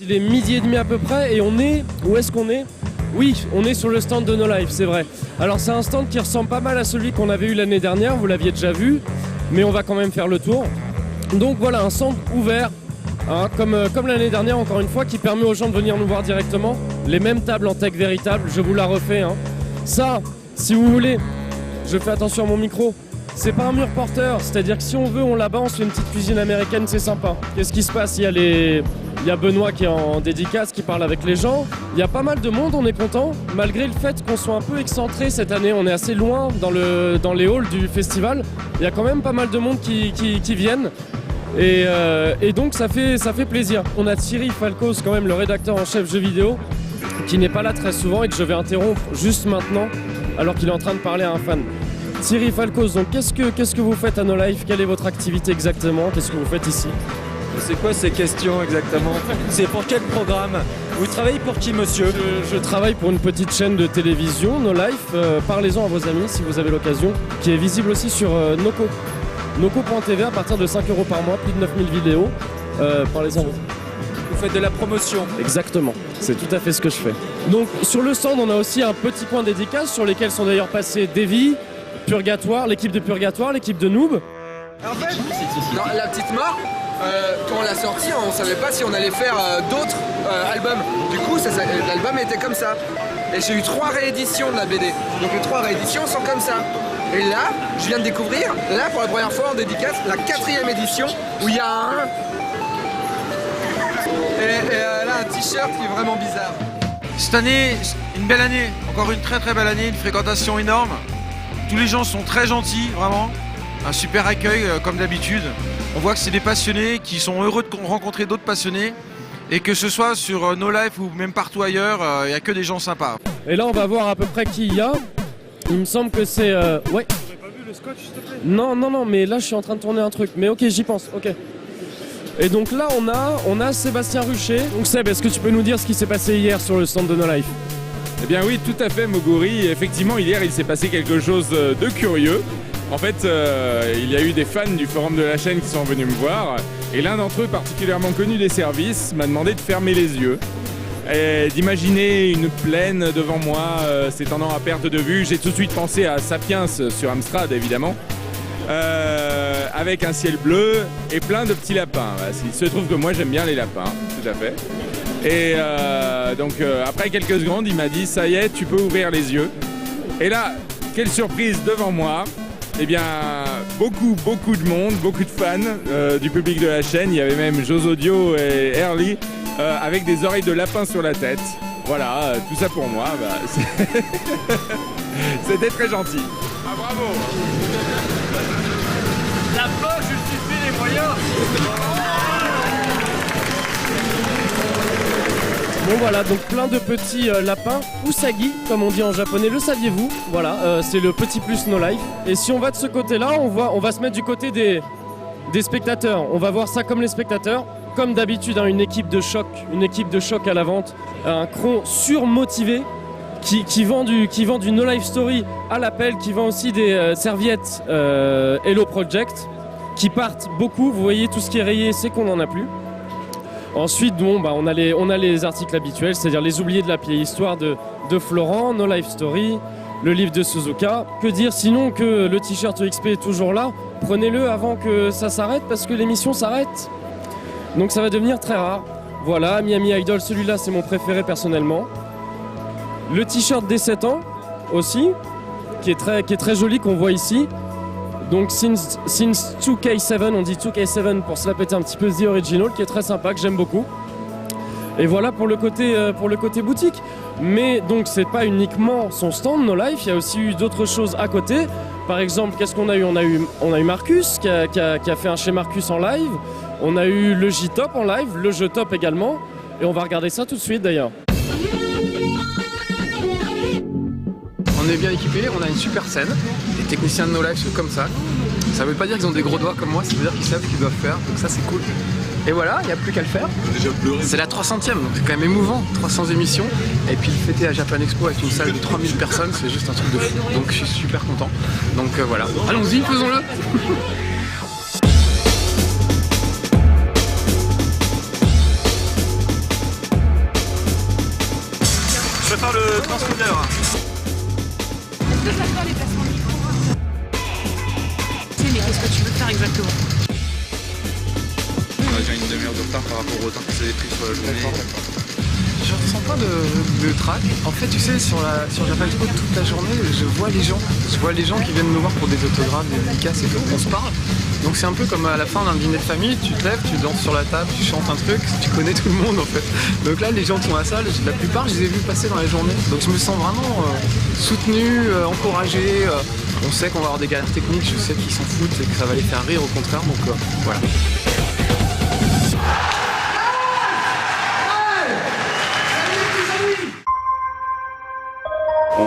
Il est 12h30 à peu près et on est... Où est-ce qu'on est ? Oui, on est sur le stand de No Life, c'est vrai. Alors c'est un stand qui ressemble pas mal à celui qu'on avait eu l'année dernière, vous l'aviez déjà vu, mais on va quand même faire le tour. Donc voilà, un stand ouvert, hein, comme l'année dernière encore une fois, qui permet aux gens de venir nous voir directement. Les mêmes tables en tech véritable, je vous la refais. Hein. Ça, si vous voulez, je fais attention à mon micro, c'est pas un mur porteur, c'est-à-dire que si on veut, on là-bas, on se fait une petite cuisine américaine, c'est sympa. Qu'est-ce qui se passe ? Il y a Benoît qui est en dédicace, qui parle avec les gens. Il y a pas mal de monde, on est content. Malgré le fait qu'on soit un peu excentré cette année, on est assez loin dans les halls du festival. Il y a quand même pas mal de monde qui viennent. Et donc ça fait plaisir. On a Thierry Falcoz, quand même le rédacteur en chef jeux vidéo, qui n'est pas là très souvent et que je vais interrompre juste maintenant, alors qu'il est en train de parler à un fan. Thierry Falcoz, donc qu'est-ce que vous faites à No Life ? Quelle est votre activité exactement ? Qu'est-ce que vous faites ici ? C'est quoi ces questions exactement? C'est pour quel programme? Vous travaillez pour qui, monsieur? Je travaille pour une petite chaîne de télévision, No Life. Parlez-en à vos amis si vous avez l'occasion, qui est visible aussi sur Noco. Noco.tv à partir de 5 € par mois, plus de 9000 vidéos. Parlez-en. Vous faites de la promotion? Exactement, c'est tout à fait ce que je fais. Donc sur le stand, on a aussi un petit coin dédicace sur lesquels sont d'ailleurs passés Davy, Purgatoire, l'équipe de Purgatoire, l'équipe de Noob. En fait, dans la petite mort, quand on l'a sorti, on savait pas si on allait faire d'autres albums. Du coup, l'album était comme ça. Et j'ai eu 3 rééditions de la BD. Donc les 3 rééditions sont comme ça. Et là, je viens de découvrir, là pour la première fois en dédicace, la 4e édition où il y a un... Et là, un t-shirt qui est vraiment bizarre. Cette année, une belle année, encore une très très belle année, une fréquentation énorme. Tous les gens sont très gentils, vraiment. Un super accueil comme d'habitude. On voit que c'est des passionnés qui sont heureux de rencontrer d'autres passionnés. Et que ce soit sur No Life ou même partout ailleurs, il n'y a que des gens sympas. Et là on va voir à peu près qui il y a. Il me semble que c'est... Ouais. T'aurais pas vu le scotch, s'il te plaît? Non, mais là je suis en train de tourner un truc. Mais ok, j'y pense, ok. Et donc là on a Sébastien Rucher. Donc Seb, est-ce que tu peux nous dire ce qui s'est passé hier sur le stand de No Life? Eh bien oui, tout à fait, Moguri. Effectivement, hier, il s'est passé quelque chose de curieux. En fait, il y a eu des fans du forum de la chaîne qui sont venus me voir. Et l'un d'entre eux, particulièrement connu des services, m'a demandé de fermer les yeux. Et d'imaginer une plaine devant moi, s'étendant à perte de vue. J'ai tout de suite pensé à Sapiens sur Amstrad, évidemment. Avec un ciel bleu et plein de petits lapins. Il se trouve que moi, j'aime bien les lapins, tout à fait. Et donc après quelques secondes, il m'a dit « ça y est, tu peux ouvrir les yeux ». Et là, quelle surprise devant moi. Eh bien, beaucoup de monde, beaucoup de fans du public de la chaîne. Il y avait même Josodio et Early avec des oreilles de lapin sur la tête. Voilà, tout ça pour moi. C'était très gentil. Ah, bravo. La peur justifie les moyens. Bon voilà, donc plein de petits lapins, usagi comme on dit en japonais, le saviez-vous? Voilà, c'est le petit plus No Life. Et si on va de ce côté-là, on va se mettre du côté des spectateurs. On va voir ça comme les spectateurs. Comme d'habitude, hein, une équipe de choc à la vente. Un cron surmotivé qui vend du No Life Story à l'appel, qui vend aussi des serviettes Hello Project, qui partent beaucoup. Vous voyez, tout ce qui est rayé, c'est qu'on n'en a plus. Ensuite, on a les articles habituels, c'est-à-dire les oubliés de la vieille histoire de Florent, No Life Story, le livre de Suzuka. Que dire sinon que le t-shirt XP est toujours là? Prenez-le avant que ça s'arrête parce que l'émission s'arrête. Donc ça va devenir très rare. Voilà, Miami Idol, celui-là c'est mon préféré personnellement. Le t-shirt des 7 ans aussi, qui est très joli, qu'on voit ici. Donc since 2K7, on dit 2K7 pour se la péter un petit peu, The Original, qui est très sympa, que j'aime beaucoup. Et voilà pour le côté boutique. Mais donc c'est pas uniquement son stand No Life, il y a aussi eu d'autres choses à côté. Par exemple, qu'est-ce qu'on a eu? On a eu Marcus qui a fait un chez Marcus en live. On a eu le J-Top en live, le jeu Top également. Et on va regarder ça tout de suite d'ailleurs. On est bien équipés, on a une super scène. Les techniciens de No Life sont comme ça. Ça veut pas dire qu'ils ont des gros doigts comme moi, ça veut dire qu'ils savent ce qu'ils doivent faire. Donc ça c'est cool. Et voilà, il n'y a plus qu'à le faire. C'est la 300e, donc c'est quand même émouvant. 300 émissions. Et puis fêter à Japan Expo avec une salle de 3000 personnes, c'est juste un truc de fou. Donc je suis super content. Donc voilà. Allons-y, faisons-le. dans scooter. Est-ce que ça fait les placements libres? Mais qu'est-ce que tu veux faire exactement? On a déjà une demi-heure de retard par rapport au temps que ça avait pris sur la journée. Je ressens pas de trac. En fait, tu sais, sur Japan Expo, toute la journée, je vois les gens. Je vois les gens qui viennent me voir pour des autographes, des dédicaces et tout. On se parle. Donc c'est un peu comme à la fin d'un dîner de famille, tu te lèves, tu danses sur la table, tu chantes un truc, tu connais tout le monde en fait. Donc là, les gens qui sont à la salle, la plupart, je les ai vus passer dans la journée. Donc je me sens vraiment soutenu, encouragé. On sait qu'on va avoir des galères techniques, je sais qu'ils s'en foutent et que ça va les faire rire au contraire. Donc voilà.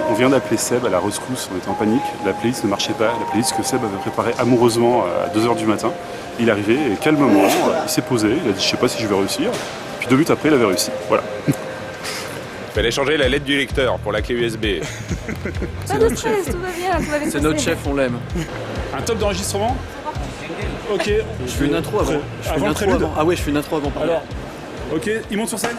On vient d'appeler Seb à la rescousse, on était en panique, la playlist ne marchait pas, la playlist que Seb avait préparée amoureusement à 2h du matin. Il est arrivé et calmement, il s'est posé, il a dit je sais pas si je vais réussir, puis 2 minutes après il avait réussi, voilà. Il fallait changer la lettre du lecteur pour la clé USB. Pas de stress, tout va bien, tout va bien. C'est notre chef, on l'aime. Un top d'enregistrement. Ok. Je fais une intro avant. Avant le prélude. Ah ouais, je fais une intro avant. Pardon. Alors, ok, il monte sur scène.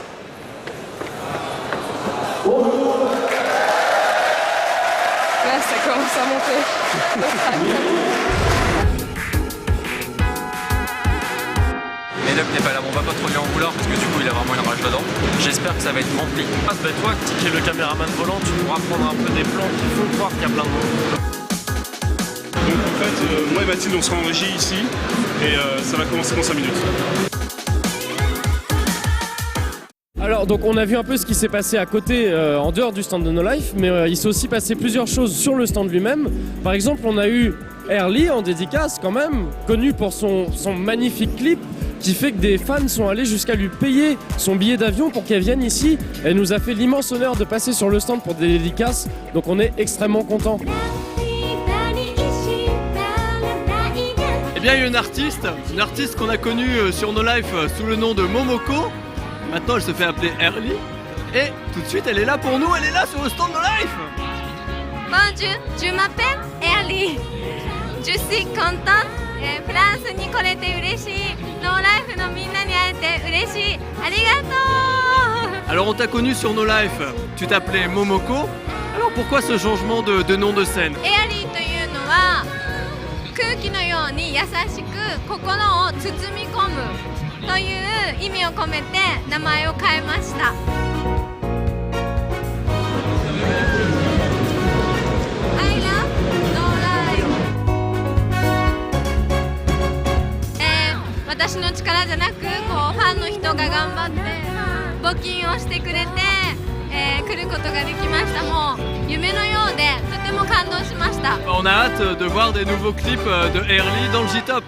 Là, ça commence à monter. Médoc n'est pas là, on va pas trop lui en vouloir parce que du coup il a vraiment une rage dedans. J'espère que ça va être rempli. Ah, bah toi, qui es le caméraman volant, tu pourras prendre un peu des plans qu'il faut voir qu'il y a plein de monde. Donc en fait, moi et Mathilde on sera en régie ici et ça va commencer dans 5 minutes. Alors donc on a vu un peu ce qui s'est passé à côté en dehors du stand de No Life, mais il s'est aussi passé plusieurs choses sur le stand lui-même. Par exemple, on a eu Airly en dédicace quand même, connu pour son magnifique clip qui fait que des fans sont allés jusqu'à lui payer son billet d'avion pour qu'elle vienne ici. Elle nous a fait l'immense honneur de passer sur le stand pour des dédicaces, donc on est extrêmement contents. Eh bien, il y a une artiste qu'on a connue sur No Life sous le nom de Momoko. Maintenant, elle se fait appeler Airly. Et tout de suite, elle est là pour nous, elle est là sur le stand No Life. Bonjour, je m'appelle Airly. Je suis contente. フランスに来れて嬉しい。ノーライフのみんなに会えて嬉しい。ありがとう。 Alors, on t'a connue sur No Life. Tu t'appelais Momoko. Alors, pourquoi ce changement de nom de scène? エアリーというのは空気のように優しく心を包み込むという意味を込めて名前を変えました。I love No Life。私の力じゃなくこうファンの人が頑張って募金をしてくれて、来ることができました。もう夢のようでとても感動しました。 On a hâte de voir des nouveaux clips de Airly dans le J-Top.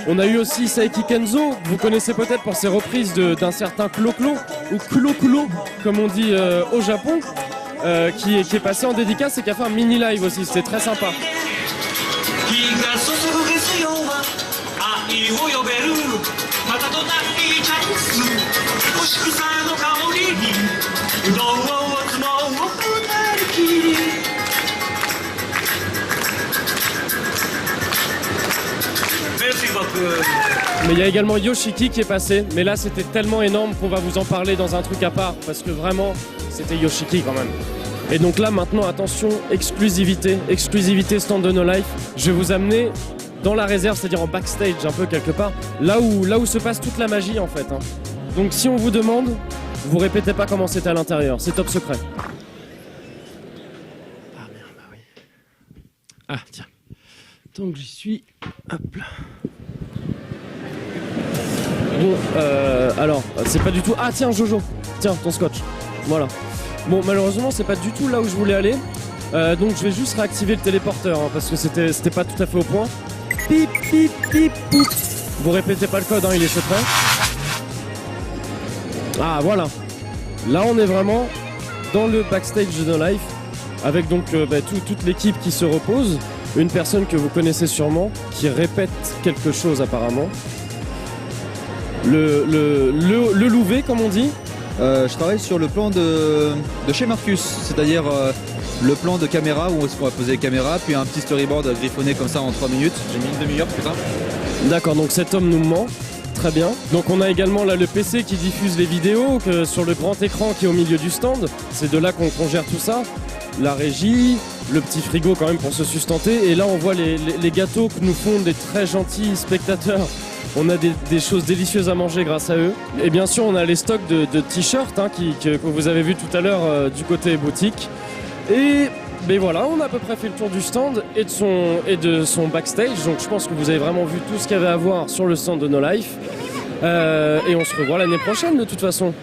On a eu aussi Saiki Kenzo, que vous connaissez peut-être pour ses reprises d'un certain Klo-Klo, ou Kulo-Kulo, comme on dit au Japon, qui est passé en dédicace et qui a fait un mini live aussi, c'était très sympa. Mais il y a également Yoshiki qui est passé, mais là c'était tellement énorme qu'on va vous en parler dans un truc à part, parce que vraiment c'était Yoshiki quand même. Et donc là maintenant attention, exclusivité stand de No Life, je vais vous amener dans la réserve, c'est-à-dire en backstage un peu quelque part, là où se passe toute la magie en fait. Donc si on vous demande, vous répétez pas comment c'était à l'intérieur, c'est top secret. Ah merde, bah oui. Ah tiens, donc j'y suis, hop là. Bon, alors, c'est pas du tout... Ah tiens Jojo, tiens ton scotch, voilà. Bon malheureusement c'est pas du tout là où je voulais aller, donc je vais juste réactiver le téléporteur hein, parce que c'était pas tout à fait au point. Pip pip pip poup. Vous répétez pas le code, hein, il est secret. Ah voilà, là on est vraiment dans le backstage de No Life, avec donc toute l'équipe qui se repose, une personne que vous connaissez sûrement, qui répète quelque chose apparemment. Le Louvet comme on dit. Je travaille sur le plan de chez Marcus, c'est-à-dire le plan de caméra où on va poser les caméras, puis un petit storyboard griffonné comme ça en 3 minutes. J'ai mis une demi-heure putain. D'accord, donc cet homme nous ment. très bien. Donc on a également là le PC qui diffuse les vidéos sur le grand écran qui est au milieu du stand. C'est de là qu'on gère tout ça. La régie, le petit frigo quand même pour se sustenter. Et là on voit les gâteaux que nous font des très gentils spectateurs. On a des choses délicieuses à manger grâce à eux. Et bien sûr on a les stocks de t-shirts que vous avez vu tout à l'heure du côté boutique. Et ben voilà, on a à peu près fait le tour du stand et de son backstage. Donc je pense que vous avez vraiment vu tout ce qu'il y avait à voir sur le stand de No Life. Et on se revoit l'année prochaine de toute façon.